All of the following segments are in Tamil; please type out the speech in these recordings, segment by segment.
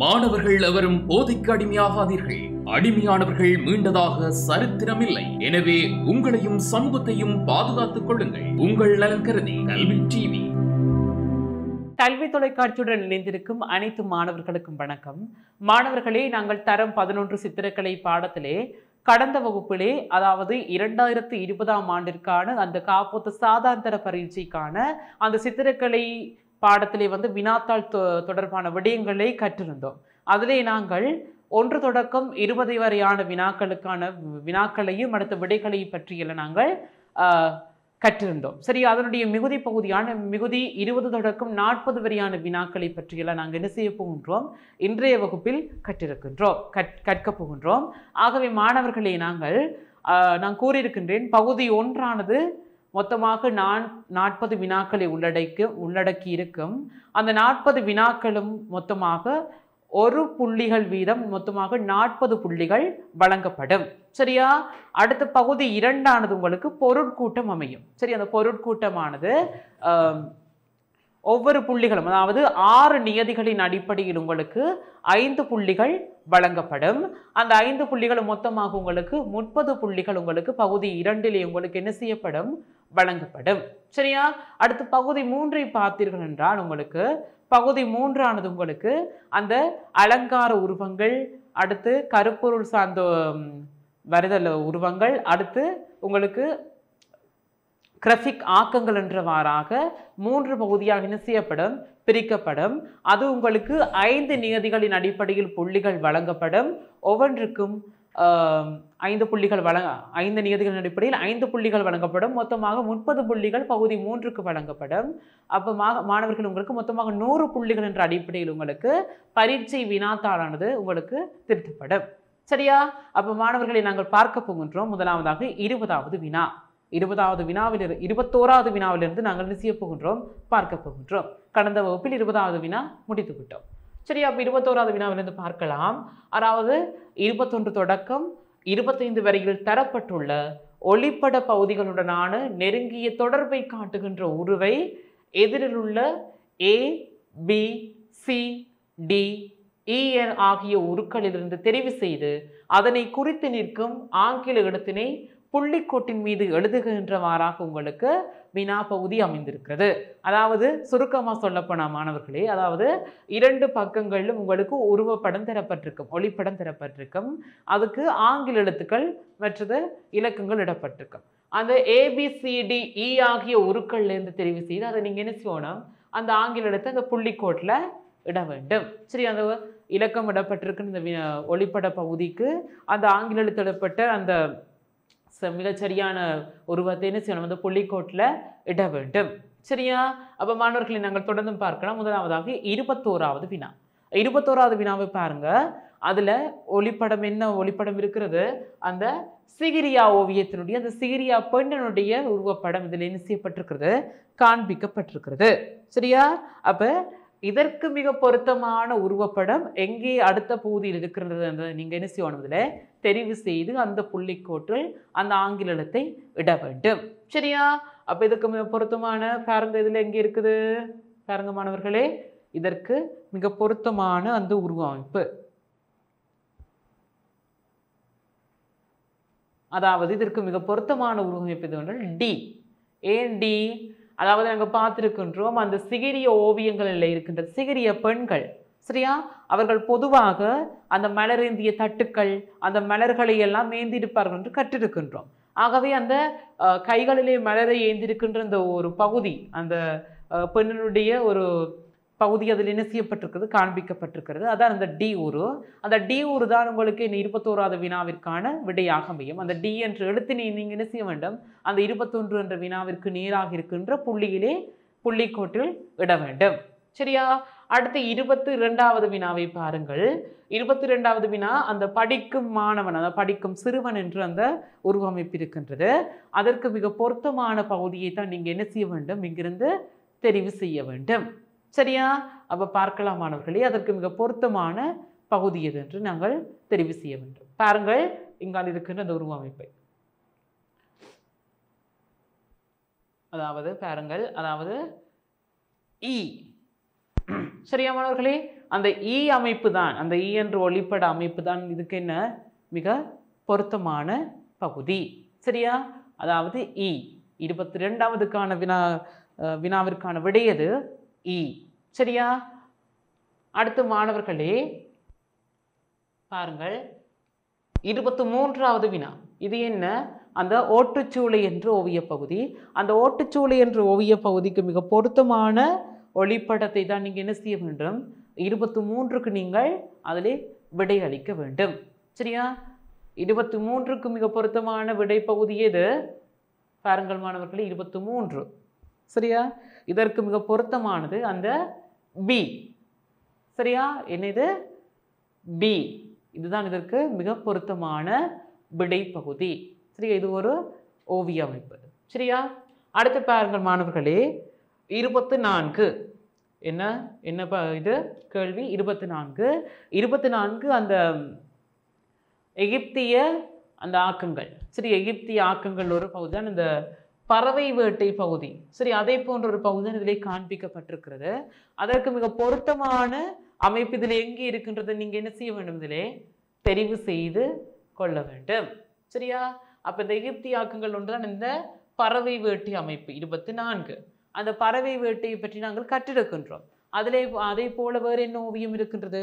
மாணவர்கள் எவரும் போதைக்கு அடிமையாகாதீர்கள். அடிமையானவர்கள் மீண்டதாக சரித்திரமில்லை. எனவே உங்களையும் சமூகத்தையும் பாதுகாத்துக் கொள்ளுங்கள். உங்கள் நலன் கருதி கல்வி டிவி. கல்வி தொலைக்காட்சியுடன் இணைந்திருக்கும் அனைத்து மாணவர்களுக்கும் வணக்கம். மாணவர்களே, நாங்கள் தரம் 11 சித்திரக்கலை பாடத்திலே கடந்த வகுப்பிலே, அதாவது 2020ஆம் ஆண்டிற்கான அந்த காப்போத்த சாதாரண பரீட்சைக்கான அந்த சித்திரக்கலை பாடத்திலே வினாத்தாள் தொடர்பான விடயங்களை கற்றிருந்தோம். அதிலே நாங்கள் 1 தொடக்கம் 20 வரையான வினாக்களையும் அடுத்த விடைகளையும் பற்றியெல்லாம் நாங்கள் கற்றிருந்தோம். சரி, அதனுடைய மிகுதி பகுதியான மிகுதி 20 தொடக்கம் 40 வரையான வினாக்களை பற்றியெல்லாம் நாங்கள் என்ன செய்ய போகின்றோம், இன்றைய வகுப்பில் கற்கப் போகின்றோம். ஆகவே மாணவர்களே, நான் கூறியிருக்கின்றேன், பகுதி 1ஆனது மொத்தமாக 40 வினாக்களை உள்ளடக்கி இருக்கும். அந்த 40 வினாக்களும் மொத்தமாக 1 புள்ளிகள் வீதம் மொத்தமாக 40 புள்ளிகள் வழங்கப்படும். சரியா? அடுத்த பகுதி 2ஆனது உங்களுக்கு பொருட்கூட்டம் அமையும். சரி, அந்த பொருட்கூட்டமானது ஒவ்வொரு புள்ளிகளும், அதாவது 6 நியதிகளின் அடிப்படையில் உங்களுக்கு 5 புள்ளிகள் வழங்கப்படும். அந்த 5 புள்ளிகள் மொத்தமாக உங்களுக்கு 30 புள்ளிகள் உங்களுக்கு பகுதி 2லே உங்களுக்கு என்ன செய்யப்படும், வழங்கப்படும். சரியா? அடுத்து பகுதி 3ஐ பார்த்தீர்கள் என்றால் உங்களுக்கு பகுதி 3ஆனது உங்களுக்கு அந்த அலங்கார உருவங்கள், அடுத்து கருப்பொருள் சார்ந்த வருதல் உருவங்கள், அடுத்து உங்களுக்கு கிராஃபிக் ஆக்கங்கள் என்றவாறாக 3 பகுதியாக என்ன செய்யப்படும், பிரிக்கப்படும். அது உங்களுக்கு 5 நியதிகளின் அடிப்படையில் புள்ளிகள் வழங்கப்படும். ஒவ்வொன்றுக்கும் 5 நியதிகளின் அடிப்படையில் 5 புள்ளிகள் வழங்கப்படும். மொத்தமாக 30 புள்ளிகள் பகுதி 3க்கு வழங்கப்படும். அப்போ மாணவர்கள் உங்களுக்கு மொத்தமாக 100 புள்ளிகள் என்ற அடிப்படையில் உங்களுக்கு பரீட்சை வினாத்தாளானது உங்களுக்கு திருத்தப்படும். சரியா? அப்போ மாணவர்களை நாங்கள் பார்க்க போகின்றோம். முதலாவதாக 20வது வினா. 21வது வினாவிலிருந்து நாங்கள் என்ன செய்ய போகின்றோம், பார்க்க போகின்றோம். கடந்த வகுப்பில் 20வது வினா முடித்து விட்டோம். சரி, அப்போ 21வது வினாவிலிருந்து பார்க்கலாம். அதாவது 21 தொடக்கம் 25 வரையில் தரப்பட்டுள்ள ஒளிப்பட பகுதிகளுடனான நெருங்கிய தொடர்பை காட்டுகின்ற உருவை எதிரில் உள்ள A, B, C, D, E ஆகிய உருக்களிலிருந்து தெரிவு செய்து அதனை குறித்து நிற்கும் ஆங்கில இடத்தினை புள்ளிக்கோட்டின் மீது எழுதுகின்றவாறாக உங்களுக்கு வினா பகுதி அமைந்திருக்கிறது. அதாவது சுருக்கமாக சொல்லப்போனா மாணவர்களே, அதாவது 2 பக்கங்களிலும் உங்களுக்கு உருவப்படம் தரப்பட்டிருக்கும், ஒளிப்படம் தரப்பட்டிருக்கும். அதுக்கு ஆங்கில எழுத்துக்கள் மற்றது இலக்கங்கள் இடப்பட்டிருக்கும். அந்த ABCDE ஆகிய உருக்கள்லேருந்து தெரிவு செய்து அதை நீங்கள் என்ன செய்யணும், அந்த ஆங்கில எழுத்தை அந்த புள்ளிக்கோட்டில் இட வேண்டும். சரி, அந்த இலக்கம் இடப்பட்டிருக்கு இந்த ஒளிப்பட பகுதிக்கு அந்த ஆங்கில எழுத்து இடப்பட்ட அந்த மிகச்சரியான உருவத்தை என்ன செய்யணும், அந்த புள்ளிக்கோட்டில் இட வேண்டும். சரியா? அப்போ மாணவர்களை நாங்கள் தொடர்ந்து பார்க்கலாம். முதலாவதாக 21வது வினா. 21வது வினாவை பாருங்க. அதில் ஒளிப்படம் இருக்கிறது, அந்த சிகிரியா ஓவியத்தினுடைய அந்த சிகிரியா பெண்ணனுடைய உருவப்படம் இதில் என்ன செய்யப்பட்டிருக்கிறது, காண்பிக்கப்பட்டிருக்கிறது. சரியா? அப்போ இதற்கு மிக பொருத்தமான உருவப்படம் எங்கே அடுத்த பகுதியில் இருக்கிறது நீங்க என்ன செய்யணும், இதில் தெரிவு செய்து அந்த புள்ளிக்கோட்டில் அந்த ஆங்கில எழுத்தை இட வேண்டும். சரியா? அப்ப இதுக்கு மிக பொருத்தமான பாருங்க, இதுல எங்கே இருக்குது பாருங்க மாணவர்களே, இதற்கு மிக பொருத்தமான அந்த உருவமைப்பு, அதாவது இதற்கு மிக பொருத்தமான உருவமைப்பு இது டி. ஏன் டி? அதாவது நாங்கள் பார்த்துருக்கின்றோம், அந்த சிகிரிய ஓவியங்களில் இருக்கின்ற சிகிரிய பெண்கள், சரியா, அவர்கள் பொதுவாக அந்த மலரேந்திய தட்டுக்கள், அந்த மலர்களை எல்லாம் ஏந்திருப்பார்கள் என்று கற்றிருக்கின்றோம். ஆகவே அந்த கைகளிலே மலரை ஏந்திருக்கின்ற அந்த ஒரு பகுதி, அந்த பெண்ணினுடைய ஒரு பகுதி அதில் என்ன செய்யப்பட்டிருக்கிறது, காண்பிக்கப்பட்டிருக்கிறது. அதான் அந்த டி ஊரு. அந்த டி ஊரு தான் உங்களுக்கு இந்த 21வது வினாவிற்கான விடையாக அமையும். அந்த டி என்ற எழுத்தினை நீங்கள் என்ன செய்ய வேண்டும், அந்த 21 என்ற வினாவிற்கு நேராக இருக்கின்ற புள்ளியிலே புள்ளிக்கோட்டில் இட வேண்டும். சரியா? அடுத்து 22வது வினாவை பாருங்கள். 22வது வினா அந்த படிக்கும் மாணவன், அதாவது படிக்கும் சிறுவன் என்று அந்த உருவமைப்பு இருக்கின்றது. அதற்கு மிக பொருத்தமான பகுதியை தான் நீங்கள் என்ன செய்ய வேண்டும், இங்கிருந்து தெரிவு செய்ய வேண்டும். சரியா? அப்ப பார்க்கலாம் மாணவர்களே, அதற்கு மிக பொருத்தமான பகுதி எது என்று நாங்கள் தெரிவு செய்ய வேண்டும். பாருங்கள், இங்கால் இருக்கின்ற அந்த உருவமைப்பை, அதாவது பாருங்கள், அதாவது இ. சரியா மாணவர்களே? அந்த ஈ அமைப்பு தான், அந்த ஈ என்ற ஒளிப்பட அமைப்பு தான் இதுக்கு என்ன மிக பொருத்தமான பகுதி. சரியா? அதாவது ஈ 22வதுக்கான வினாவிற்கான விடையது ஈ. சரியா? அடுத்து மாணவர்களே பாருங்கள் 23வது வினா. இது என்ன? அந்த ஓட்டுச்சூளை என்ற ஓவிய பகுதி. அந்த ஓட்டுச்சூளை என்ற ஓவிய பகுதிக்கு மிக பொருத்தமான ஒளிப்படத்தை தான் நீங்கள் என்ன செய்ய வேண்டும்? 23க்கு நீங்கள் அதிலே விடை அளிக்க வேண்டும். சரியா? 23க்கு மிக பொருத்தமான விடை பகுதி எது? பாருங்கள் மாணவர்களே 23. சரியா? இதற்கு மிக பொருத்தமானது அந்த பி. சரியா? என்னது? பி. இதுதான் இதற்கு மிக பொருத்தமான விடை பகுதி. சரியா? இது ஒரு ஓவிய அமைப்பு. சரியா? அடுத்து பாருங்கள் மாணவர்களே 24. என்ன என்ன இது கேள்வி? 24 அந்த எகிப்திய அந்த ஆக்கங்கள். சரி, எகிப்திய ஆக்கங்கள் ஒரு பகுதி தான் இந்த பறவை வேட்டை பகுதி. சரி, அதே போன்ற ஒரு பகுதி தான் இதிலே காண்பிக்கப்பட்டிருக்கிறது. அதற்கு மிக பொருத்தமான அமைப்பு இதில் எங்கே இருக்கின்றது நீங்க என்ன செய்ய வேண்டும்? இதிலே தெரிவு செய்து கொள்ள வேண்டும். சரியா? அப்ப இந்த எகிப்திய ஆக்கங்கள் ஒன்றுதான் இந்த பறவை வேட்டை அமைப்பு 24. அந்த பறவை வேட்டையை பற்றி நாங்கள் கற்றிருக்கின்றோம். அதே போல வேறு என்ன ஓவியம் இருக்கின்றது?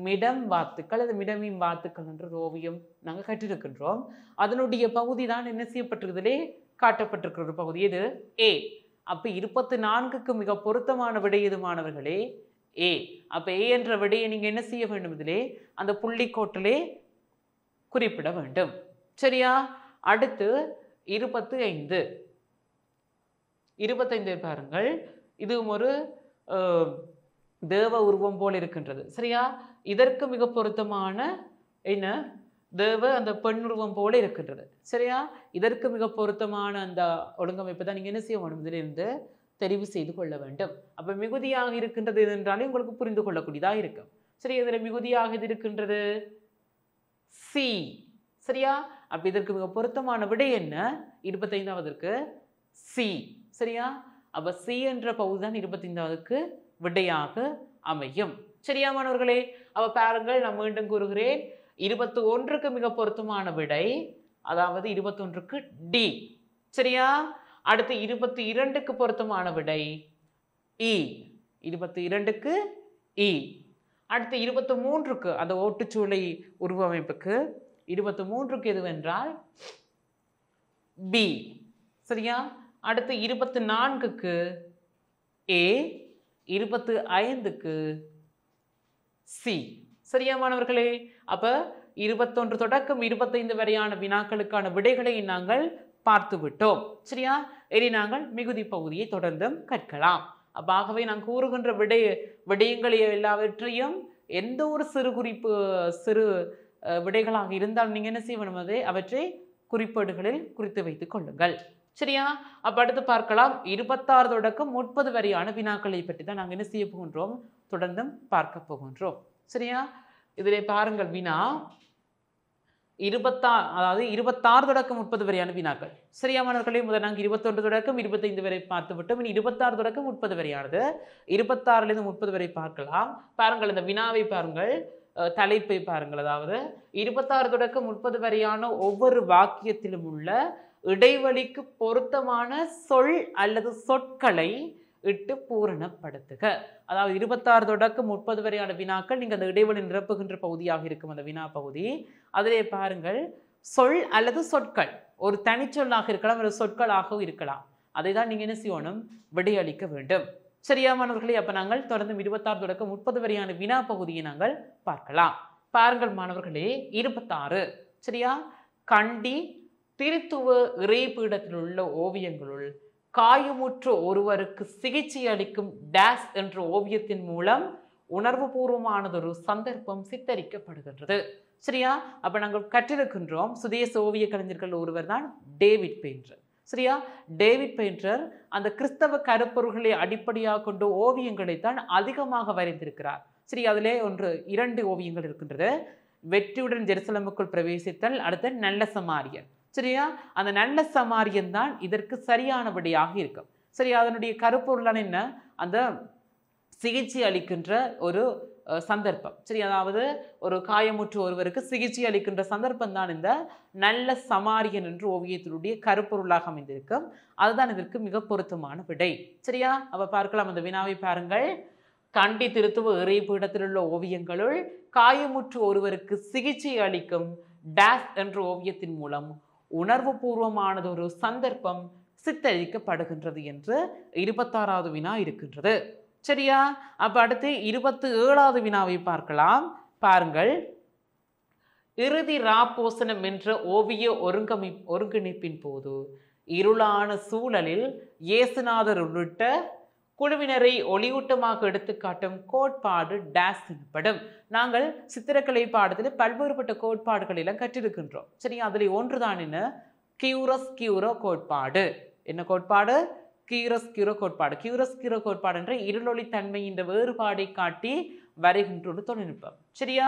மிடம் வாத்துக்கள், அது மிடமின் வாத்துக்கள் என்ற ஓவியம் நாங்கள் கற்றிருக்கின்றோம். அதனுடைய பகுதி தான் என்ன செய்யப்பட்டிருக்கிறதுலே காட்டப்பட்டிருக்கிற ஒரு பகுதி. இது ஏ. அப்ப 24க்கு மிக பொருத்தமான விடை எது மாணவர்களே? ஏ. அப்ப ஏ என்ற விடையை நீங்க என்ன செய்ய வேண்டும்? இதிலே அந்த புள்ளிக்கோட்டிலே குறிப்பிட வேண்டும். சரியா? அடுத்து 25 பாருங்கள். இதுவும் ஒரு தேவ உருவம் போல் இருக்கின்றது. சரியா? இதற்கு மிக பொருத்தமான என்ன? தேவ அந்த பெண்ணுருவம் போல இருக்கின்றது. சரியா? இதற்கு மிக பொருத்தமான அந்த ஒழுங்கமைப்பு தான் நீங்க என்ன செய்ய வேண்டும்? இதிலிருந்து தெரிவு செய்து கொள்ள வேண்டும். அப்ப மிகுதியாக இருக்கின்றது என்றாலே உங்களுக்கு புரிந்து கொள்ளக்கூடியதாக இருக்கும். சரி, இதில் மிகுதியாக இது இருக்கின்றது சி. சரியா? அப்ப இதற்கு மிக பொருத்தமான விடை என்ன? 25வதற்கு சி. சரியா? அப்ப சி என்ற பகுதி தான் 25வதுக்கு விடையாக அமையும். சரியா மாணவர்களே? அப்ப பாருங்கள், நான் மீண்டும் கூறுகிறேன், 21க்கு மிக பொருத்தமான விடை, அதாவது 21க்கு டி. சரியா? அடுத்து 22க்கு பொருத்தமான விடை இ. 22க்கு இ. அடுத்து 23க்கு அந்த ஓட்டுச்சூளை உருவமைப்புக்கு 23க்கு எதுவென்றால் பி. சரியா? அடுத்து 24க்கு ஏ. 25க்கு சி. சரியா மாணவர்களே? அப்ப 21 தொடக்கம் 25 வரையான வினாக்களுக்கான விடைகளை நாங்கள் பார்த்து விட்டோம். சரியா? இனி நாங்கள் மிகுதி பகுதியை தொடர்ந்தும் கற்கலாம். ஆகவே நான் கூறுகின்ற விடயங்களை எல்லாவற்றையும் எந்த ஒரு சிறு விடைகளாக இருந்தால் நீங்க என்ன செய்ய வேண்டும்? அவற்றை குறிப்பேடுகளில் குறித்து வைத்துக் கொள்ளுங்கள். சரியா? அப்ப அடுத்து பார்க்கலாம் 26 தொடக்கம் 30 வரையான வினாக்களை பற்றி தான் நாங்கள் என்ன செய்ய போகின்றோம்? தொடர்ந்தும் பார்க்க போகின்றோம். சரியா? இதிலே பாருங்கள் வினா 26 தொடக்கம் 30 வரையான வினாக்கள். சரியா மாணவர்களே? முதல் நாங்கள் 21 தொடக்கம் 25 வரை பார்த்து விட்டோம். இனி 26 தொடக்கம் 30 வரையானது. 26லிருந்து 30 வரை பார்க்கலாம். பாருங்கள், இந்த வினாவை பாருங்கள், தலைப்பை பாருங்கள். அதாவது 26 தொடக்கம் 30 வரையான ஒவ்வொரு வாக்கியத்திலும் உள்ள இடைவெளிக்கு பொருத்தமான சொல் அல்லது சொற்களை இட்டு பூரணப்படுத்துக. அதாவது 26 தொடக்கம் 30 வரையான வினாக்கள் நீங்க அந்த இடைவெளி நிரப்புகின்ற பகுதியாக இருக்கும் அந்த வினா பகுதி. அதிலே பாருங்கள், சொல் அல்லது சொற்கள் ஒரு தனிச்சொல்லாக இருக்கலாம், ஒரு சொற்களாகவும் இருக்கலாம். அதை தான் நீங்க என்ன செய்யணும்? விடையளிக்க வேண்டும். சரியா மாணவர்களே? அப்ப நாங்கள் தொடர்ந்து 26 தொடக்கம் 30 வரையான வினா பகுதியை நாங்கள் பார்க்கலாம். பாருங்கள் மாணவர்களே 26. சரியா? கண்டி திருத்துவ இறைப்பீடத்தில் உள்ள ஓவியங்களுள் காயமுற்ற ஒருவருக்கு சிகிச்சை அளிக்கும் டேஸ் என்ற ஓவியத்தின் மூலம் உணர்வு பூர்வமானதொரு சந்தர்ப்பம் சித்தரிக்கப்படுகின்றது. சரியா? அப்ப நாங்கள் கற்றிருக்கின்றோம் சுதேச ஓவிய கலைஞர்கள் ஒருவர் தான் டேவிட் பெயிண்டர். சரியா? டேவிட் பெயிண்டர் அந்த கிறிஸ்தவ கருப்பொருள்களை அடிப்படையாக கொண்ட ஓவியங்களை தான் அதிகமாக வரைந்திருக்கிறார். சரி, அதிலே 2 ஓவியங்கள் இருக்கின்றது. வெற்றியுடன் ஜெருசலமுக்குள் பிரவேசித்தல், அடுத்த நல்ல சமாரியன். சரியா? அந்த நல்ல சமாரியன் தான் இதற்கு சரியானபடியாக இருக்கும். சரி, அதனுடைய கருப்பொருளான என்ன? அந்த சிகிச்சை அளிக்கின்ற ஒரு சந்தர்ப்பம். சரி, அதாவது ஒரு காயமுற்ற ஒருவருக்கு சிகிச்சை அளிக்கின்ற சந்தர்ப்பம் தான் இந்த நல்ல சமாரியன் என்று ஓவியத்தினுடைய கருப்பொருளாக அமைந்திருக்கும். அதுதான் இதற்கு மிக பொருத்தமான விடை. சரியா, அப்ப பார்க்கலாம் அந்த வினாவை பாருங்கள். கண்டி திருத்துவ இறைப்பீடத்தில் உள்ள ஓவியங்களுள் காயமுற்ற ஒருவருக்கு சிகிச்சை அளிக்கும் டேஸ் என்ற ஓவியத்தின் மூலம் உணர்வு பூர்வமானது ஒரு சந்தர்ப்பம் சித்தரிக்கப்படுகின்றது என்று 26வது வினா இருக்கின்றது. சரியா, அப்ப அடுத்து 27வது வினாவை பார்க்கலாம். பாருங்கள். இறுதி ராப்போசனம் என்ற ஓவிய ஒருங்கிணைப்பின் போது இருளான சூழலில் இயேசுநாதர் உள்ளிட்ட குழுவினரை ஒளியூட்டமாக எடுத்துக்காட்டும் கோட்பாடு டேஸ் எனப்படும். நாங்கள் சித்திரக்கலை பாடத்தில் பல்வேறுபட்ட கோட்பாடுகள் எல்லாம் கற்றிருக்கின்றோம். சரி, அதில் ஒன்றுதான் என்ன, கியூரஸ்கியூரோ கோட்பாடு. என்ன கோட்பாடு? கியூரஸ்கியூரோ கோட்பாடு. கியூரஸ்கியூரோ கோட்பாடு என்ற இருளொளி தன்மையின் வேறுபாடை காட்டி வருகின்ற ஒரு தொழில்நுட்பம். சரியா,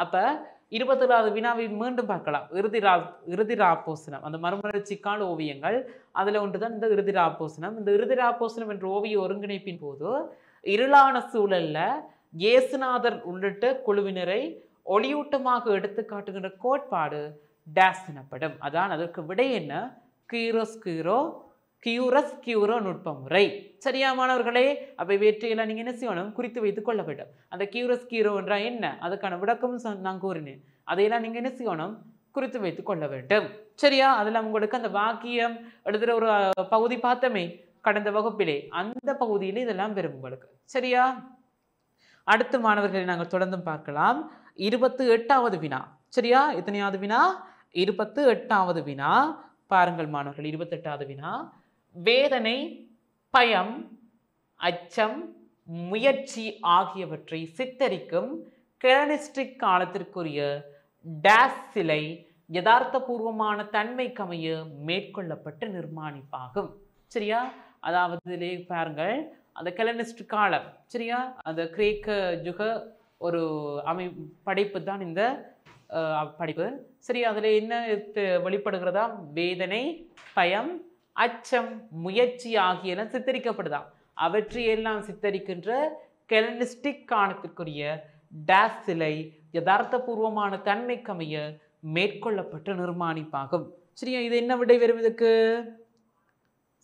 அப்ப 27வது வினாவை மீண்டும் பார்க்கலாம். இறுதி ராப்போசனம், அந்த மறுமலர்ச்சிக்கான ஓவியங்கள், அதுல ஒன்றுதான் இந்த இறுதி ராப்போசனம். இந்த இறுதி ராப்போசனம் என்ற ஓவிய ஒருங்கிணைப்பின் போது இருளான சூழல்ல இயேசுநாதர் உள்ளிட்ட குழுவினரை ஒளியூட்டமாக எடுத்து காட்டுகின்ற கோட்பாடு டேஸ் எனப்படும். அதான் அதற்கு விடை என்ன, கியூரஸ்கியூரோ நுட்ப முறை. சரியா மாணவர்களே, அப்ப வெற்றியெல்லாம் நீங்க என்ன செய்யணும், குறித்து வைத்துக் கொள்ள வேண்டும். அந்த கியூரஸ்கியூரோ என்றா என்ன, அதுக்கான விளக்கம் நான் கூறினேன். அதையெல்லாம் நீங்க என்ன செய்யணும், குறித்து வைத்துக் கொள்ள வேண்டும். சரியா, அதில் உங்களுக்கு அந்த வாக்கியம் எழுதுகிற ஒரு பகுதி பார்த்தமே கடந்த வகுப்பிலே, அந்த பகுதியில் இதெல்லாம் வரும் உங்களுக்கு. சரியா, அடுத்த மாணவர்களை நாங்கள் தொடர்ந்து பார்க்கலாம். 28வது வினா. சரியா, எத்தனையாவது வினா? 28வது வினா. பாருங்கள் மாணவர்கள், 28வது வினா. வேதனை, பயம், அச்சம், முயற்சி ஆகியவற்றை சித்தரிக்கும் கெலனிஸ்டிக் காலத்திற்குரிய டேஸ் சிலை யதார்த்தபூர்வமான தன்மைக்கமைய மேற்கொள்ளப்பட்ட நிர்மாணிப்பாகும். சரியா, அதாவது பாருங்கள், அந்த கெலனிஸ்டிக் காலம், சரியா, அந்த கிரேக்க யுக ஒரு படைப்பு தான் இந்த படிப்பு. சரி, அதில் என்ன வெளிப்படுகிறதா, வேதனை, பயம், அச்சம், முயற்சி ஆகியன சித்தரிக்கப்படுதாம். அவற்றையெல்லாம் சித்தரிக்கின்ற கெலனிஸ்டிக் காலத்திற்குரிய டேஸ் சிலை யதார்த்தபூர்வமான தன்மைக்கமைய மேற்கொள்ளப்பட்ட நிர்மாணிப்பாகும். சரியா, இது என்ன விடை வரும் இதுக்கு?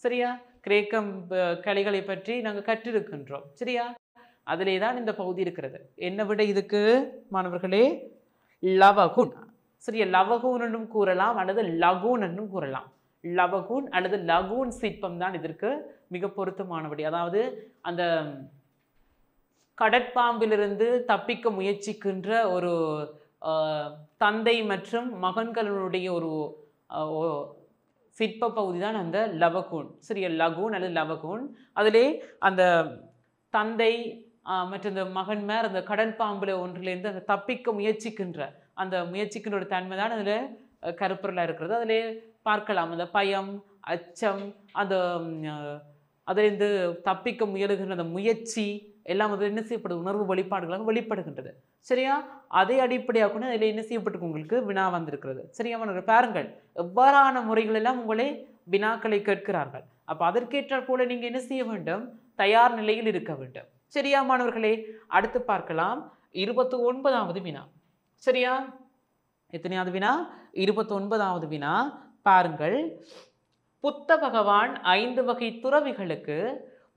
சரியா, கிரேக்கம் கலைகளை பற்றி நாங்கள் கற்றிருக்கின்றோம். சரியா, அதிலே தான் இந்த பகுதி இருக்கிறது. என்ன விடை இதுக்கு மாணவர்களே? லவகுன். சரியா, லவகூன் என்றும் கூறலாம் அல்லது லகூன் என்றும் கூறலாம். லவகூன் அல்லது லகூன் சிற்பம் தான் இதற்கு மிக பொருத்தமானபடி. அதாவது அந்த கடற்பாம்பிலிருந்து தப்பிக்க முயற்சிக்கின்ற ஒரு தந்தை மற்றும் மகன்களுடைய ஒரு சிற்ப பகுதி தான் அந்த லவகூன். சரியா, லகூன் அல்லது லவகூன். அதிலே அந்த தந்தை மற்றும் இந்த மகன் மேல் அந்த கடல் பாம்புல ஒன்றிலிருந்து அந்த தப்பிக்க முயற்சிக்கின்ற ஒரு தன்மை தான் அதில் கருப்பொருளாக இருக்கிறது. அதிலே பார்க்கலாம் அந்த பயம், அச்சம், அந்த அதிலிருந்து தப்பிக்க முயலுகின்ற அந்த முயற்சி எல்லாம் அதில் என்ன செய்யப்படுது, உணர்வு வெளிப்பாடுகளாக வெளிப்படுகின்றது. சரியா, அதை அடிப்படையாக கூட அதில் என்ன செய்யப்பட்டிருக்கு, உங்களுக்கு வினா வந்திருக்கிறது. சரியா மாணவர்கள், பாருங்கள் எவ்வாறான முறைகள் எல்லாம் உங்களை வினாக்களை கேட்கிறார்கள். அப்போ அதற்கேற்றால் போல நீங்கள் என்ன செய்ய வேண்டும், தயார் நிலையில் இருக்க வேண்டும். சரியா மாணவர்களே, அடுத்து பார்க்கலாம் 29வது வினா. சரியா, எத்தனையாவது வினா? 29வது வினா. பாருங்கள். புத்த பகவான் 5 வகை துறவிகளுக்கு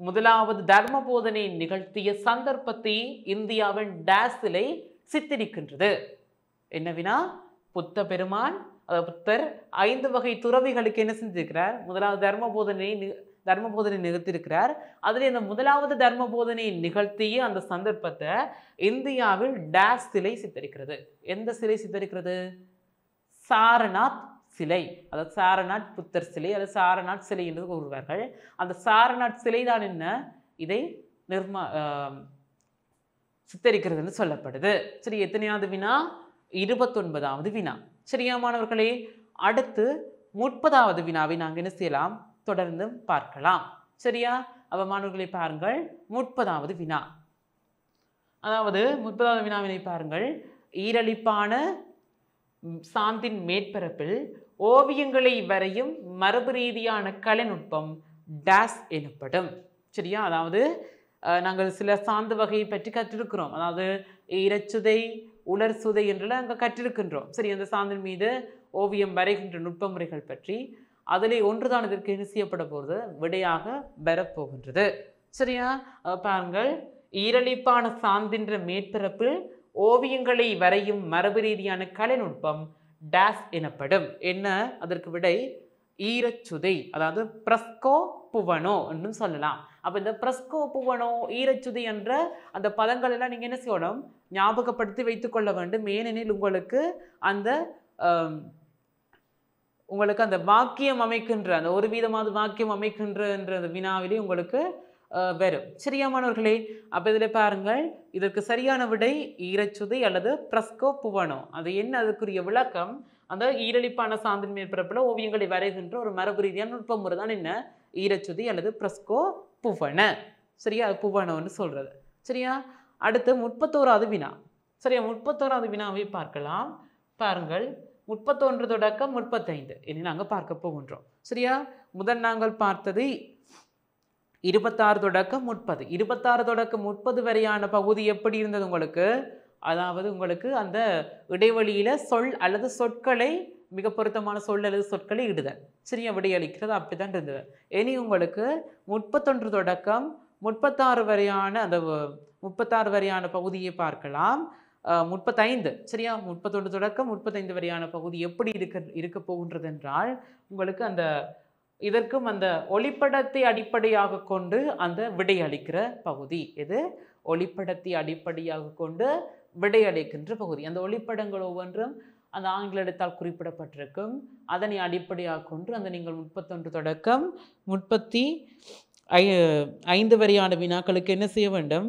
முதலாவது தர்ம போதனை நிகழ்த்திய சந்தர்ப்பத்தை இந்தியாவின் டேஸ் சிலை சித்தரிக்கின்றது. என்ன வினா? புத்த பெருமான், புத்தர் 5 வகை துறவிகளுக்கு என்ன செஞ்சிருக்கிறார், முதலாவது தர்ம போதனை நிகழ்த்தியிருக்கிறார். அதில் இந்த முதலாவது தர்ம போதனையை நிகழ்த்திய அந்த சந்தர்ப்பத்தை இந்தியாவில் டேஸ் சிலை சித்தரிக்கிறது. எந்த சிலை சித்தரிக்கிறது? சாரநாத் சிலை. அதாவது சாரநாத் புத்தர் சிலை அல்லது சாரநாத் சிலை என்று கூறுவார்கள். அந்த சாரநாத் சிலை தான் என்ன, இதை சித்தரிக்கிறதுன்னு சொல்லப்படுது. சரி, எத்தனையாவது வினா? 29வது வினா. சரியா மாணவர்களே, அடுத்து 30வது வினாவை நாங்கள் என்ன செய்யலாம், தொடர்ந்து பார்க்கலாம். சரியா, அப்ப மாணவர்களை பாருங்கள் 30வது வினா. அதாவது 30வது வினாவினை பாருங்கள். ஈரலிப்பான சாந்தின் மேற்பரப்பில் ஓவியங்களை வரையும் மரபு ரீதியான கலைநுட்பம் டேஸ் எனப்படும். சரியா, அதாவது நாங்கள் சில சார்ந்த வகையை பற்றி கற்றிருக்கிறோம். அதாவது ஈரச்சுதை, உலர் சுதை என்றெல்லாம் நாங்கள் கற்றிருக்கின்றோம். சரி, அந்த சாந்தின் மீது ஓவியம் வரைகின்ற நுட்ப முறைகள் பற்றி அதிலே ஒன்றுதான் இதற்கு என்ன செய்யப்பட போகிறது, விடையாக பெறப்போகின்றது. சரியா? பாருங்கள், ஈரலிப்பான சாந்தின்ற மேற்பரப்பில் ஓவியங்களை வரையும் மரபு ரீதியான கலைநுட்பம் டேஸ் எனப்படும். என்ன அதற்கு விடை? ஈரச்சுதை, அதாவது பிரஸ்கோ புவனோ என்று சொல்லலாம். அப்போ இந்த பிரஸ்கோ புவனோ ஈரச்சுதை என்ற அந்த பதங்கள் எல்லாம் நீங்கள் என்ன செய்யணும், ஞாபகப்படுத்தி வைத்துக்கொள்ள வேண்டும். ஏனெனில் உங்களுக்கு அந்த வாக்கியம் அமைக்கின்ற அந்த ஒரு வீதமாவது வாக்கியம் அமைக்கின்ற என்ற வினாவிலே உங்களுக்கு வரும். சரியா மாணவர்களே? அப்போ இதில் பாருங்கள், இதற்கு சரியான விடை ஈரச்சுதை அல்லது பிரஸ்கோ புவனோ. அது என்ன, அதுக்குரிய விளக்கம் அந்த ஈரலிப்பான சாந்தின் மேற்பரப்பில் ஓவியங்களை வரைகின்ற ஒரு மரபு ரீதியான நுட்ப முறை தான் என்ன, ஈரச்சுதை அல்லது பிரஸ்கோ புவன. சரியா? அது புவனோன்னு சொல்றது. சரியா? அடுத்து 31வது வினா. சரியா? 31வது வினாவை பார்க்கலாம். பாருங்கள், 31 தொடக்கம் 35 இனி நாங்கள் பார்க்க போகின்றோம். சரியா? முதல் நாங்கள் பார்த்தது 26 தொடக்கம் 30. 26 தொடக்கம் 30 வரையான பகுதி எப்படி இருந்தது உங்களுக்கு? அதாவது உங்களுக்கு அந்த இடைவெளியில சொல் அல்லது சொற்களை, மிக பொருத்தமான சொல் அல்லது சொற்களை இடுதல். சரியா? விடையளிக்கிறது அப்படித்தான் இருந்தது. இனி உங்களுக்கு 31 தொடக்கம் 36 வரையான அந்த 36 வரையான பகுதியை பார்க்கலாம். 35. சரியா? 31 தொடக்கம் 35 வரையான பகுதி எப்படி இருக்க போகின்றது என்றால், உங்களுக்கு அந்த இதற்கும் அந்த ஒளிப்படத்தை அடிப்படையாக கொண்டு அந்த விடையளிக்கிற பகுதி. இது ஒளிப்படத்தை அடிப்படையாக கொண்டு விடையளிக்கின்ற பகுதி. அந்த ஒளிப்படங்கள் ஒவ்வொன்றும் அந்த ஆங்கில எழுத்தால் குறிப்பிடப்பட்டிருக்கும். அதனை அடிப்படையாக கொண்டு அந்த நீங்கள் 31 தொடக்கம் 35 வரையான வினாக்களுக்கு என்ன செய்ய வேண்டும்,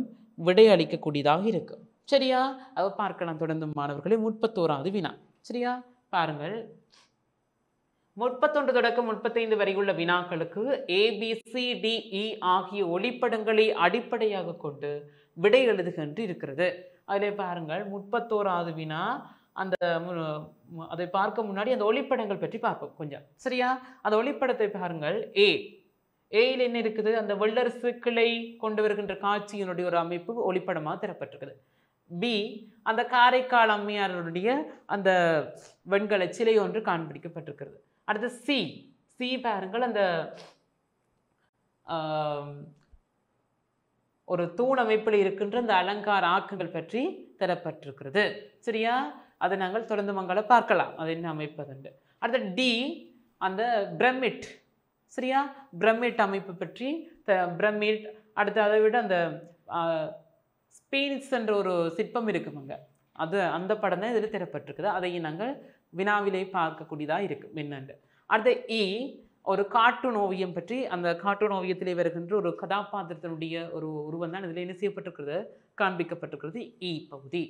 விடையளிக்கக்கூடியதாக இருக்கும். சரியா? அதை பார்க்கலாம் தொடர்ந்து மாணவர்களே. 31வது வினா. சரியா? பாருங்கள், 31 தொடக்கம் 35 வரை உள்ள வினாக்களுக்கு ABCDE ஆகிய ஒளிப்படங்களை அடிப்படையாக கொண்டு விடை எழுதுகின்ற இருக்கிறது. அதில் பாருங்கள், 31வது வினா அந்த அதை பார்க்க முன்னாடி அந்த ஒளிப்படங்கள் பற்றி பார்ப்போம் கொஞ்சம். சரியா? அந்த ஒளிப்படத்தை பாருங்கள். ஏயில் என்ன இருக்குது, அந்த வெள்ளரசு கிளை கொண்டு வருகின்ற காட்சியினுடைய ஒரு அமைப்பு ஒளிப்படமாக தரப்பட்டிருக்குது. பி, அந்த காரைக்கால் அம்மையாருடைய அந்த வெண்கல சிலை ஒன்று காண்பிக்கப்பட்டிருக்கிறது. அடுத்து சி பாருங்கள், அந்த ஒரு தூண் அமைப்பில் இருக்கின்ற அந்த அலங்கார ஆக்கங்கள் பற்றி தரப்பட்டிருக்கிறது. சரியா? அதை நாங்கள் தொடர்ந்து மங்களை பார்க்கலாம், அது என்ன அமைப்பதுண்டு. அடுத்த டி, அந்த பிரமிட். சரியா? பிரமிட் அமைப்பு பற்றி பிரமிட். அடுத்து அதை விட அந்த ஸ்பீன்ஸ் என்ற ஒரு சிற்பம் இருக்குமாங்க, அது அந்த படம் தான் இதில் தரப்பட்டிருக்குது. அதையும் நாங்கள் வினாவிலே பார்க்கக்கூடியதாக இருக்கும் என்னண்டு. அடுத்த இ, ஒரு கார்ட்டூன் ஓவியம் பற்றி, அந்த கார்ட்டூன் ஓவியத்திலே வருகின்ற ஒரு கதாபாத்திரத்தினுடைய ஒரு உருவம் தான் இதில் என்ன செய்யப்பட்டிருக்கிறது, காண்பிக்கப்பட்டிருக்கிறது இ பகுதி.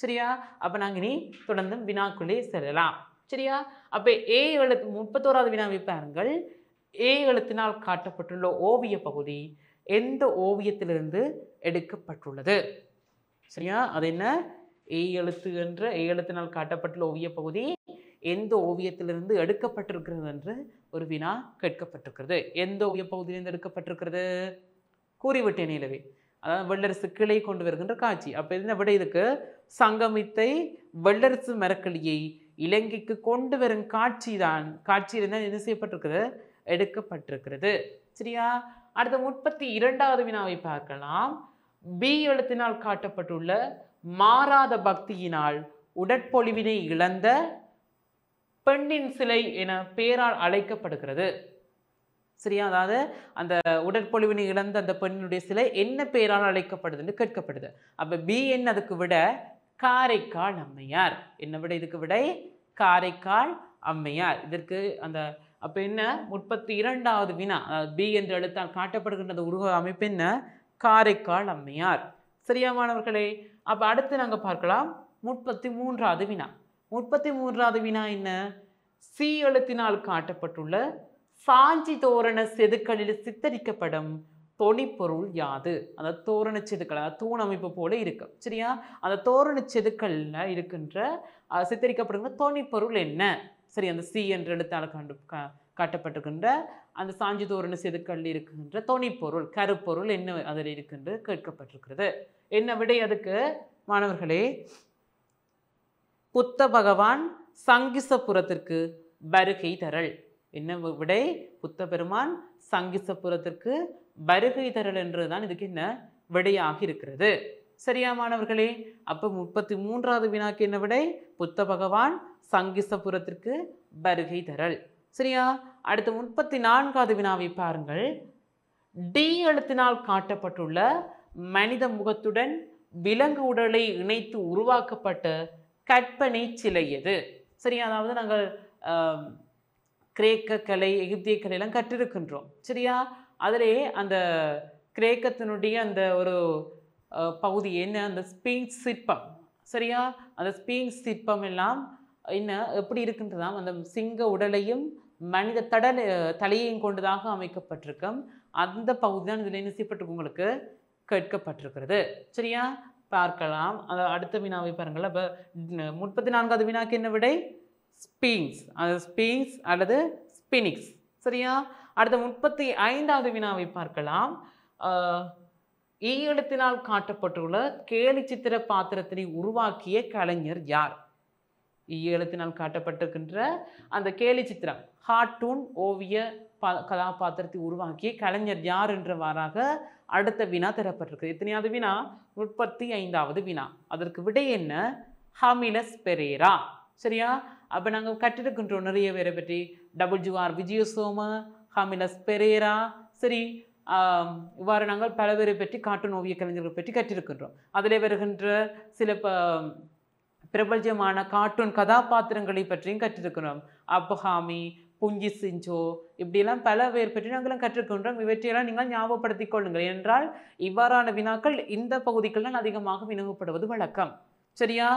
சரியா? அப்போ நாங்கள் இனி தொடர்ந்து வினாக்குள்ளே செல்லலாம். சரியா? அப்போ ஏ எழுத்து 31வது வினாவை பாருங்கள். ஏ எழுத்தினால் காட்டப்பட்டுள்ள ஓவிய பகுதி எந்த ஓவியத்திலிருந்து எடுக்கப்பட்டுள்ளது? சரியா? அது என்ன, ஏ எழுத்தினால் காட்டப்பட்டுள்ள ஓவிய பகுதி எந்த ஓவியத்திலிருந்து எடுக்கப்பட்டிருக்கிறது என்று ஒரு வினா கேட்கப்பட்டிருக்கிறது. எந்த ஓவிய பகுதியிலிருந்து எடுக்கப்பட்டிருக்கிறது? கூறிவிட்டேன் நிலவே, அதாவது வெள்ளரசு கிளை கொண்டு வருகின்ற காட்சி. அப்போ என்ன விட இதுக்கு? சங்கமித்தை வெள்ளரசு மரக்கிளியை இலங்கைக்கு கொண்டு வரும் காட்சியிலிருந்து என்ன செய்யப்பட்டிருக்கிறது, எடுக்கப்பட்டிருக்கிறது. சரியா? அடுத்த 32வது வினாவை பார்க்கலாம். பி எழுத்தினால் காட்டப்பட்டுள்ள மாறாத பக்தியினால் உடற்பொழிவினை இழந்த பெண்ணின் சிலை என பெயரால் அழைக்கப்படுகிறது. சரியா? அதாவது அந்த உடற்பொழிவினை இழந்த அந்த பெண்ணினுடைய சிலை என்ன பெயரால் அழைக்கப்படுதுன்னு கேட்கப்படுது. அப்ப பி என்ன அதுக்கு விட? காரைக்கால் அம்மையார். என்ன விட இதுக்கு விடை? காரைக்கால் அம்மையார். இதற்கு அந்த அப்ப என்ன 32வது வினா, பி என்ற எழுத்தால் காட்டப்படுகின்ற உருவ அமைப்பு என்ன? காரைக்கால் அம்மையார். சரியா மாணவர்களே? அப்ப அடுத்து நாங்க பார்க்கலாம் 33வது வினா. 33வது வினா என்ன? சி எழுத்தினால் காட்டப்பட்டுள்ள சாஞ்சி தோரண செதுக்களில் சித்தரிக்கப்படும் தொனிப்பொருள் யாது? அந்த தோரண செதுக்கள், தூண் அமைப்பு போல இருக்கும். சரியா? அந்த தோரண செதுக்கல்ல இருக்கின்ற சித்தரிக்கப்படுகின்ற தொனிப்பொருள் என்ன? சரி, அந்த சி என்ற எழுத்தால் காட்டப்பட்டிருக்கின்ற அந்த சாஞ்சி தோரண செதுக்கல் இருக்கின்ற தொனிப்பொருள் கருப்பொருள் என்ன அதில் இருக்கின்ற கேட்கப்பட்டிருக்கிறது. என்ன விடை அதுக்கு மாணவர்களே? புத்த பகவான் சங்கிசபுரத்திற்கு வருகை தரல். என்ன விடை? புத்த பெருமான் சங்கிசபுரத்திற்கு வருகை தரல் என்றுதான் இதுக்கு என்ன விடையாக இருக்கிறது. சரியா மாணவர்களே? அப்போ 33வது வினாக்கு என்ன விடை? புத்த பகவான் சங்கிசபுரத்திற்கு வருகை தரல். சரியா? அடுத்து 34வது வினாவை பாருங்கள். டி எழுத்தினால் காட்டப்பட்டுள்ள மனித முகத்துடன் விலங்கு உடலை இணைத்து உருவாக்கப்பட்ட கற்பனை சிலை எது? சரியா? அதாவது நாங்கள் கிரேக்க கலை எகிப்திய கலையெல்லாம் கற்றிருக்கின்றோம். சரியா? அதிலே அந்த கிரேக்கத்தினுடைய அந்த ஒரு பகுதி என்ன? அந்த ஸ்பிங்க்ஸ் சிற்பம். சரியா? அந்த ஸ்பிங்க்ஸ் சிற்பம் எல்லாம் என்ன எப்படி இருக்கின்றதாம்? அந்த சிங்க உடலையும் மனித தலையையும் கொண்டதாக அமைக்கப்பட்டிருக்கும். அந்த பகுதி தான் இதில் என்ன செய்யப்பட்டிருக்கு உங்களுக்கு கேட்கப்பட்டிருக்கிறது. சரியா? பார்க்கலாம். அது அடுத்த வினாவை பாருங்கள். அப்போ 34வது வினாக்கு என்ன விடை? ஸ்பிங்க்ஸ். அது ஸ்பிங்க்ஸ் அல்லது ஸ்பினிக்ஸ். சரியா? அடுத்த 35வது வினாவை பார்க்கலாம். ஈ எழுத்தினால் காட்டப்பட்டுள்ள கேலி சித்திர பாத்திரத்தினை உருவாக்கிய கலைஞர் யார்? ஈ எழுத்தினால் காட்டப்பட்டிருக்கின்ற அந்த கேலி சித்திரம் கார்ட்டூன் ஓவிய கதாபாத்திரத்தை உருவாக்கிய கலைஞர் யார் என்றவாறாக அடுத்த வினா தரப்பட்டிருக்கு. எத்தனையாவது வினா? 35வது வினா. அதற்கு விடை என்ன? ஹமிலஸ் பெரேரா. சரியா? அப்போ நாங்கள் கற்றிருக்கின்றோம் நிறைய பேரை பற்றி. WR விஜயசோம, ஹமிலஸ் பெரேரா. சரி, இவ்வாறு நாங்கள் பல பேரை பற்றி கார்ட்டூன் ஓவிய கலைஞர்கள் பற்றி கற்றிருக்கின்றோம். அதில் வருகின்ற சில பிரபலமான கார்ட்டூன் கதாபாத்திரங்களை பற்றியும் கற்றிருக்கிறோம். அப்பஹாமி, புஞ்சி சிஞ்சோ, இப்படியெல்லாம் பல பேர் பற்றி நாங்களும் கற்றுக்கொண்டோம். இவற்றையெல்லாம் நீங்கள் ஞாபகப்படுத்திக் கொள்ளுங்கள். என்றால் இவ்வாறான வினாக்கள் இந்த பகுதிகளில் அதிகமாக வினவப்படுவது வழக்கம். சரியா?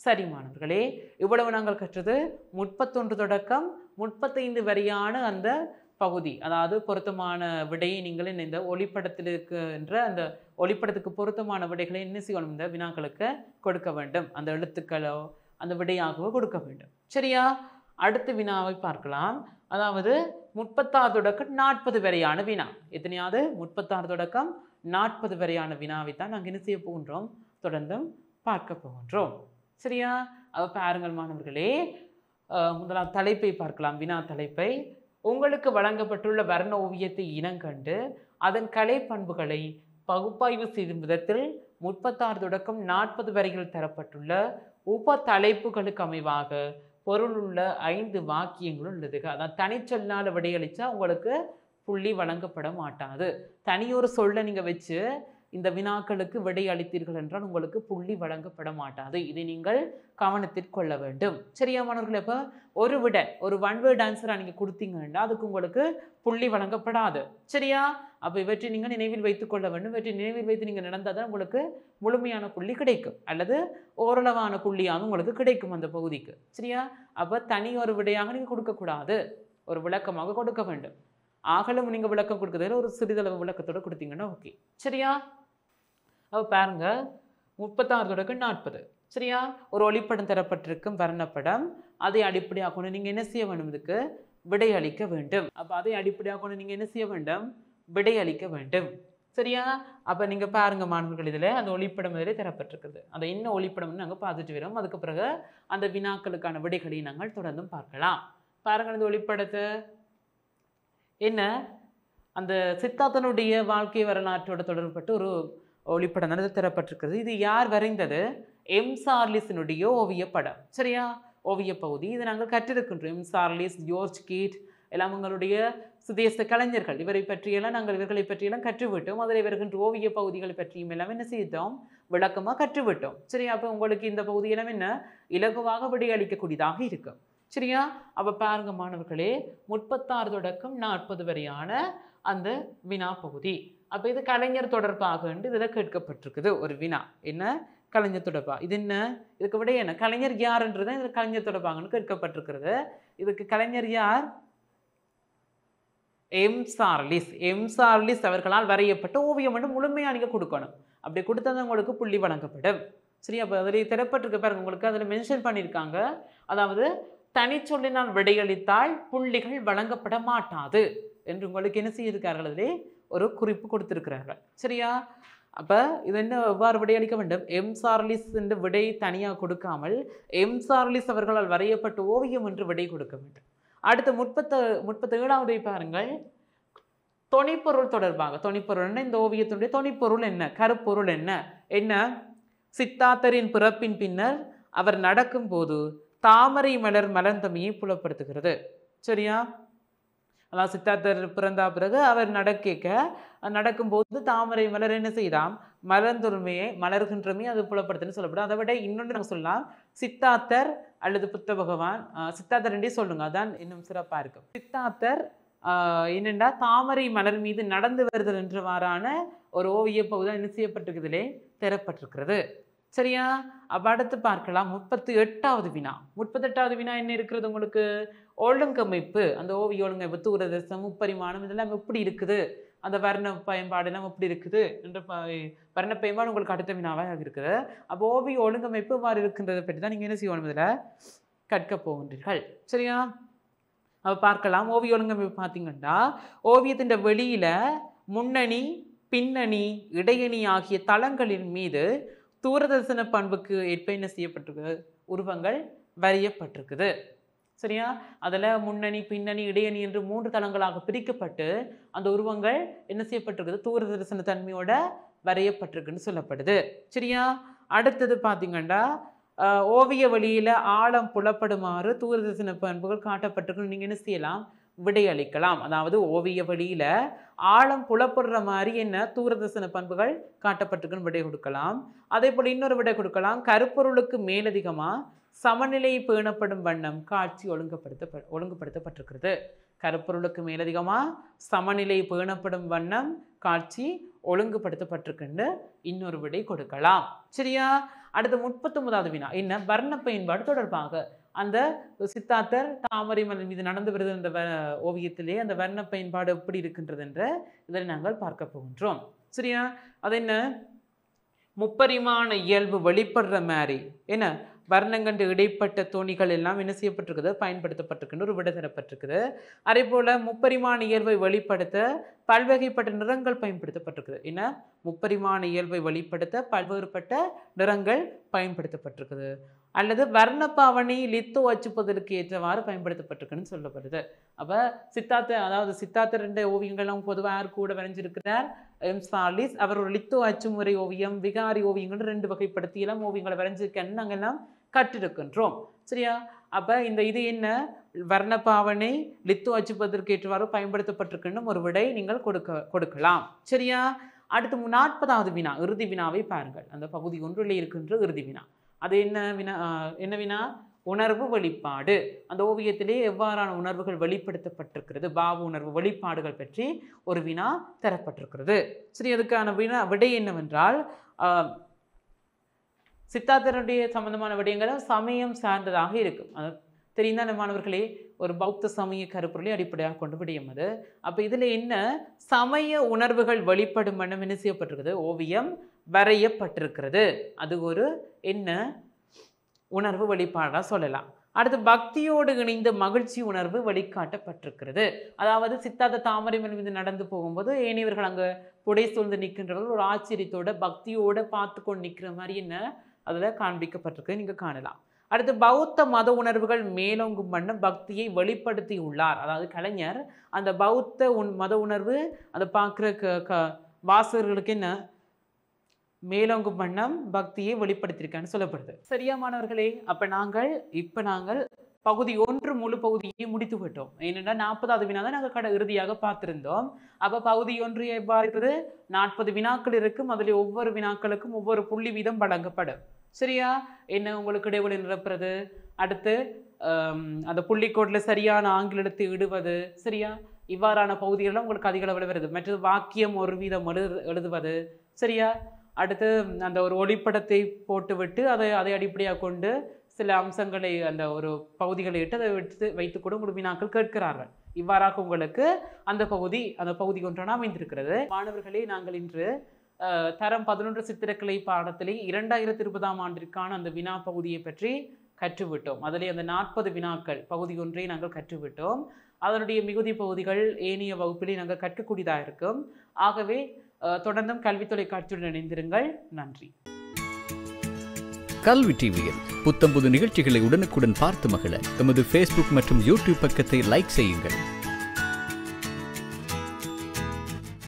சரி மாணவர்களே, இவ்வளவு நாங்கள் கற்றது 31 தொடக்கம் 35 வரையான அந்த பகுதி. அதாவது பொருத்தமான விடையை நீங்கள் இந்த ஒளிப்படத்தில் இருக்கின்ற அந்த ஒளிப்படத்துக்கு பொருத்தமான விடைகளை என்ன செய்யணும்? இந்த வினாக்களுக்கு கொடுக்க வேண்டும். அந்த எழுத்துக்களோ அந்த விடையாகவோ கொடுக்க வேண்டும். சரியா? அடுத்த வினாவை பார்க்கலாம். அதாவது 36 தொடக்கம் 40 வரையான வினா. எத்தனையாவது? 36 தொடக்கம் 40 வரையான வினாவை தான் நாங்கள் என்ன செய்ய போகின்றோம்? தொடர்ந்தும் பார்க்க போகின்றோம். சரியா? பாருங்கள் மாணவர்களே, முதலாம் தலைப்பை பார்க்கலாம். வினா தலைப்பை. உங்களுக்கு வழங்கப்பட்டுள்ள வர்ண ஓவியத்தை இனங்கண்டு அதன் கலை பண்புகளை பகுப்பாய்வு செய்யும் விதத்தில் 36 தொடக்கம் 40 வரைகள் தரப்பட்டுள்ள உப தலைப்புகளுக்கு அமைவாக பொருளுள்ள 5 வாக்கியங்களும் உள்ளது. அதான் தனிச்சொல்லால் விடையளித்தா உங்களுக்கு புள்ளி வழங்கப்பட மாட்டாது. தனியொரு சொல்ல நீங்கள் வச்சு இந்த வினாக்களுக்கு விடை அளித்தீர்கள் என்றால் உங்களுக்கு புள்ளி வழங்கப்பட மாட்டாது. இதை நீங்கள் கவனத்தில் கொள்ள வேண்டும். சரியா மாணவர்கள்? இப்போ ஒரு விட ஒரு ஒன் வேர்ட் ஆன்சராக நீங்கள் கொடுத்தீங்கன்னா அதுக்கு உங்களுக்கு புள்ளி வழங்கப்படாது. சரியா? அப்போ இவற்றை நீங்கள் நினைவில் வைத்துக் கொள்ள வேண்டும். இவற்றை நினைவில் வைத்து நீங்கள் நடந்தால் தான் உங்களுக்கு முழுமையான புள்ளி கிடைக்கும், அல்லது ஓரளவான புள்ளியாகவும் உங்களுக்கு கிடைக்கும் அந்த பகுதிக்கு. சரியா? அப்போ தனி ஒரு விடையாக நீங்கள் கொடுக்கக்கூடாது, ஒரு விளக்கமாக கொடுக்க வேண்டும். ஆகலும் நீங்கள் விளக்கம் கொடுக்குறதுல ஒரு சிறிதளவு விளக்கத்தோடு கொடுத்தீங்கன்னா ஓகே. சரியா? அப்போ பாருங்க, 36 தொடக்கம் 40. சரியா? ஒரு ஒளிப்படம் தரப்பட்டிருக்கும் வர்ணப்படம். அதை அடிப்படையாக கொண்டு நீங்கள் என்ன செய்ய வேண்டும்? இதுக்கு விடை அளிக்க வேண்டும். அப்போ அதை அடிப்படையாக கொண்டு நீங்கள் என்ன செய்ய வேண்டும்? விடை அளிக்க வேண்டும். சரியா? அப்போ நீங்கள் பாருங்க மாணவர்கள், இதில் அந்த ஒளிப்படம் இதில் தரப்பட்டிருக்குது. அதை என்ன ஒளிப்படம்னு நாங்கள் பார்த்துட்டு வரோம். அதுக்கு பிறகு அந்த வினாக்களுக்கான விடைகளை நாங்கள் தொடர்ந்தும் பார்க்கலாம். பாருங்கள் இந்த ஒளிப்படத்தை. என்ன? அந்த சித்தார்த்தனுடைய வாழ்க்கை வரலாற்றோட தொடர்பட்டு ஒரு ஒளிப்படம் தான் தரப்பட்டிருக்கிறது. இது யார் வரைந்தது? எம் சார்லிஸினுடைய ஓவிய படம். சரியா? ஓவிய பகுதி. இதை நாங்கள் கற்றிருக்கின்றோம். எம் சார்லிஸ், ஜோர்ஜ் கீட் எல்லாம் உங்களுடைய சுதேச கலைஞர்கள். இவரை பற்றியெல்லாம் நாங்கள் இவர்களை பற்றியெல்லாம் கற்றுவிட்டோம். அதில் வருகின்ற ஓவிய பகுதிகளை பற்றியும் எல்லாம் என்ன செய்தோம்? விளக்கமாக கற்றுவிட்டோம். சரியா? அப்போ உங்களுக்கு இந்த பகுதியெல்லாம் என்ன இலகுவாக விடையளிக்கக்கூடியதாக இருக்கும். சரியா? அப்போ பாருங்க மாணவர்களே, 36 தொடக்கம் 40 வரையான அந்த வினா பகுதி. அப்போ இது கலைஞர் தொடர்பாக இதில் கேட்கப்பட்டிருக்குது ஒரு வினா. என்ன? கலைஞர் தொடர்பா. இது என்ன? இதுக்கு விட என்ன? கலைஞர் யாருன்றதான் இதில் கலைஞர் தொடர்பாகன்னு கேட்கப்பட்டிருக்கிறது. இதுக்கு கலைஞர் யார்? M Charlize. எம் சார்லிஸ் அவர்களால் வரையப்பட்ட ஓவியம் வந்து முழுமையாக நீங்கள் கொடுக்கணும். அப்படி கொடுத்தா உங்களுக்கு புள்ளி வழங்கப்படும். சரி? அப்போ அதில் தரப்பட்டிருக்க பாருங்க, உங்களுக்கு அதில் மென்ஷன் பண்ணியிருக்காங்க. அதாவது தனிச்சொல்லினால் விடையளித்தால் புள்ளிகள் வழங்கப்பட மாட்டாது என்று உங்களுக்கு என்ன செய்திருக்கார்கள் அதிலே ஒரு குறிப்பு கொடுத்திருக்கிறார்கள். சரியா? அப்ப இது என்ன எவ்வாறு விடையளிக்க வேண்டும்? எம் சார்லிஸ் என்று விடை தனியாக கொடுக்காமல் எம் சார்லிஸ் அவர்களால் வரையப்பட்ட ஓவியம் என்று விடை கொடுக்க வேண்டும். அடுத்து 37வது பாருங்கள். தொனிப்பொருள் தொடர்பாக. தொனிப்பொருள் என்ன? இந்த ஓவியத்தினுடைய தொனிப்பொருள் என்ன? கருப்பொருள் என்ன? என்ன? சித்தார்த்தரின் பிறப்பின் பின்னர் அவர் நடக்கும் போது தாமரை மலர் மலர்ந்தமையை புலப்படுத்துகிறது. சரியா? அதாவது சித்தார்த்தர் பிறந்தா பிறகு அவர் நடக்கும்போது தாமரை மலர் என்ன செய்தாம்? மலர்கின்றமையை அது புலப்படுத்துன்னு சொல்லப்படும். அதை விட இன்னொன்று நாங்கள் சொல்லலாம், சித்தார்த்தர் அல்லது புத்த பகவான், சித்தார்த்தர் சொல்லுங்க, அதான் இன்னும் சிறப்பா இருக்கும். சித்தார்த்தர் என்னென்றா தாமரை மலர் மீது நடந்து வருதல் என்றவாறான ஒரு ஓவிய பகுதி என்ன செய்யப்பட்டிருக்கிறதுலே தரப்பட்டிருக்கிறது. சரியா? அப்ப அடுத்து பார்க்கலாம் 38வது வினா. 38வது வினா என்ன இருக்கிறது உங்களுக்கு? ஒழுங்கமைப்பு. அந்த ஓவிய ஒழுங்கமைப்பு, தூரதர்சனம், முப்பரிமாணம் இதெல்லாம் எப்படி இருக்குது, அந்த வர்ண பயன்பாடு எல்லாம் எப்படி இருக்குது என்ற வர்ண பயன்பாடு உங்களுக்கு அடுத்த வினாவாக இருக்குது. அப்போ ஓவிய ஒழுங்கமைப்பு எவ்வாறு இருக்கின்றதை பற்றி தான் நீங்க என்ன செய்யணும், இதில் கற்க போகின்றீர்கள். சரியா? அப்ப பார்க்கலாம். ஓவிய ஒழுங்கமைப்பு பார்த்தீங்கன்னா ஓவியத்தின் வெளியில முன்னணி, பின்னணி, இடையணி ஆகிய தளங்களின் மீது தூரதர்சன பண்புக்கு ஏற்ப என்ன செய்யப்பட்டிருக்கு? உருவங்கள் வரையப்பட்டிருக்குது. சரியா? அதில் முன்னணி, பின்னணி, இடையணி என்று 3 தளங்களாக பிரிக்கப்பட்டு அந்த உருவங்கள் என்ன செய்யப்பட்டிருக்குது? தூரதர்சன தன்மையோட வரையப்பட்டிருக்குன்னு சொல்லப்படுது. சரியா? அடுத்தது பார்த்தீங்கன்னா ஓவிய வழியில ஆழம் புலப்படுமாறு தூரதர்சன பண்புகள் காட்டப்பட்டிருக்குன்னு நீங்கள் என்ன செய்யலாம்? விடையளிக்கலாம். அதாவது ஓவிய வழியில ஆழம் புலப்படுற மாதிரி என்ன தூரதர்சன பண்புகள் காட்டப்பட்டிருக்குன்னு விடை கொடுக்கலாம். அதே போல இன்னொரு விடை கொடுக்கலாம், கருப்பொருளுக்கு மேலதிகமா சமநிலை பேணப்படும் வண்ணம் காட்சி ஒழுங்குபடுத்தப்பட்டிருக்கிறது. கருப்பொருளுக்கு மேலதிகமா சமநிலை பேணப்படும் வண்ணம் காட்சி ஒழுங்குபடுத்தப்பட்டிருக்குன்னு இன்னொரு விடை கொடுக்கலாம். சரியா? அடுத்து 39வது வினா என்ன? வர்ண பயன்பாடு தொடர்பாக. அந்த சித்தார்த்தர் தாமரை மலர் மீது நடந்து வருது அந்த ஓவியத்திலே அந்த வர்ண பயன்பாடு எப்படி இருக்கின்றது என்ற இதை நாங்கள் பார்க்க போகின்றோம். சரியா? அது என்ன? முப்பரிமாண இயல்பு வெளிப்படுற மாதிரி என்ன வர்ணங்கண்டு இடைப்பட்ட தோணிகள் எல்லாம் என்ன செய்யப்பட்டிருக்குது? பயன்படுத்தப்பட்டிருக்குன்னு ஒரு விடை தரப்பட்டிருக்குது. அதே போல முப்பரிமாண இயல்பை வெளிப்படுத்த பல்வகைப்பட்ட நிறங்கள் பயன்படுத்தப்பட்டிருக்குது. என்ன? முப்பரிமாண இயல்பை வெளிப்படுத்த பல்வேறுபட்ட நிறங்கள் பயன்படுத்தப்பட்டிருக்குது. அல்லது வர்ணப்பாவனை லித்தோ அச்சுப்பதற்கு ஏற்றவாறு பயன்படுத்தப்பட்டிருக்குன்னு சொல்லப்படுது. அப்போ சித்தார்த்தர் ஓவியங்கள்லாம் பொதுவாக யார் கூட வரைஞ்சிருக்கிறார்? M Charlize. அவர் ஒரு லித்தோ அச்சுமுறை ஓவியம், விகாரி ஓவியங்கள் 2 வகைப்படுத்தி எல்லாம் ஓவியங்களை வரைஞ்சிருக்கேன்னு நாங்கள் எல்லாம் கற்றிருக்கின்றோம். சரியா? அப்போ இது என்ன? வர்ணப்பாவனை லித்தோ அச்சுப்பதற்கு ஏற்றவாறு பயன்படுத்தப்பட்டிருக்குன்னு ஒரு விடை நீங்கள் கொடுக்கலாம். சரியா? அடுத்து 40வது வினா, இறுதி வினாவை பாருங்கள். அந்த பகுதி 1 இருக்கின்ற இறுதி வினா. அது என்ன வினா? உணர்வு வெளிப்பாடு. அந்த ஓவியத்திலே எவ்வாறான உணர்வுகள் வெளிப்படுத்தப்பட்டிருக்கிறது, பாவ உணர்வு வெளிப்பாடுகள் பற்றி ஒரு வினா தரப்பட்டிருக்கிறது. சரி, அதுக்கான விடை என்னவென்றால் சித்தார்த்தருடைய சம்பந்தமான விடயங்கள் சமயம் சார்ந்ததாக இருக்கும். அது தெரிந்தான மாணவர்களே, ஒரு பௌத்த சமய கருப்பொருளை அடிப்படையாக கொண்டு விடயம் அது. அப்போ இதில் என்ன? சமய உணர்வுகள் வெளிப்படும் வண்ணம் என்ன செய்யப்பட்டிருக்குது? ஓவியம் வரையப்பட்டிருக்கிறது. அது ஒரு என்ன உணர்வு வெளிப்பாடாக சொல்லலாம். அடுத்து பக்தியோடு இணைந்த மகிழ்ச்சி உணர்வு வெளிக்காட்டப்பட்டிருக்கிறது. அதாவது சித்தார்த்த தாமரை மலர் மீது நடந்து போகும்போது ஏனையவர்கள் அங்கே புடை சூழ்ந்து நிற்கின்றவர்கள் ஒரு ஆச்சரியத்தோட பக்தியோட பார்த்து கொண்டு நிற்கிற மாதிரி என்ன அதில் காண்பிக்கப்பட்டிருக்கு நீங்கள் காணலாம். அடுத்து பௌத்த மத உணர்வுகள் மேலோங்கும் வண்ணம் பக்தியை வெளிப்படுத்தி உள்ளார். அதாவது கலைஞர் அந்த பௌத்த மத உணர்வு அதை பார்க்குற வாசகர்களுக்கு என்ன மேலோங்கும் வண்ணம் பக்தியை வெளிப்படுத்தியிருக்கான்னு சொல்லப்படுது. சரியா மாணவர்களே? அப்போ நாங்கள் பகுதி 1 முழு பகுதியை முடித்து விட்டோம். ஏனென்றால் 40வது வினா தான் நாங்கள் இறுதியாக பார்த்திருந்தோம். அப்போ பகுதி 1 எவ்வாறு இருக்குது? 40 வினாக்கள் இருக்கும். அதில் ஒவ்வொரு வினாக்களுக்கும் ஒவ்வொரு புள்ளி வீதம் வழங்கப்படும். சரியா? என்ன உங்களுக்கு இடைவெளி நிரப்புறது, அடுத்து அந்த புள்ளிக்கோட்டில் சரியான ஆங்கில எழுத்து இடுவது, சரியா? இவ்வாறான பகுதிகளெல்லாம் உங்களுக்கு அதிக அளவில் வருது. மற்றது வாக்கியம் ஒரு வீதம் எழுதுவது, சரியா? அடுத்து அந்த ஒரு ஒளிப்படத்தை போட்டுவிட்டு அதை அடிப்படையாக கொண்டு சில அம்சங்களை அந்த ஒரு பகுதிகளை இட்டு அதை வைத்துக்கூட உங்களுக்கு வினாக்கள் கேட்கிறார்கள். இவ்வாறாக உங்களுக்கு அந்த பகுதி 1 அமைந்திருக்கிறது. மாணவர்களே, நாங்கள் இன்று தரம் 11 சித்திரக்கலை பாடத்திலே 2020ஆம் ஆண்டிற்கான அந்த வினா பகுதியை பற்றி கற்றுவிட்டோம். அதிலே அந்த 40 வினாக்கள் பகுதி ஒன்றை நாங்கள் கற்றுவிட்டோம். அதனுடைய மிகுதி பகுதிகள் ஏனைய வகுப்பிலே நாங்கள் கற்கக்கூடியதாக இருக்கும். ஆகவே தொடர்ந்தும் கல்வி தொலைக்காட்சியுடன் இணைந்திருங்கள். நன்றி. கல்வி டிவியில் புத்தம்புது நிகழ்ச்சிகளை உடனுக்குடன் பார்த்து மகிழ எமது Facebook மற்றும் YouTube பக்கத்தை லைக் செய்யுங்கள்.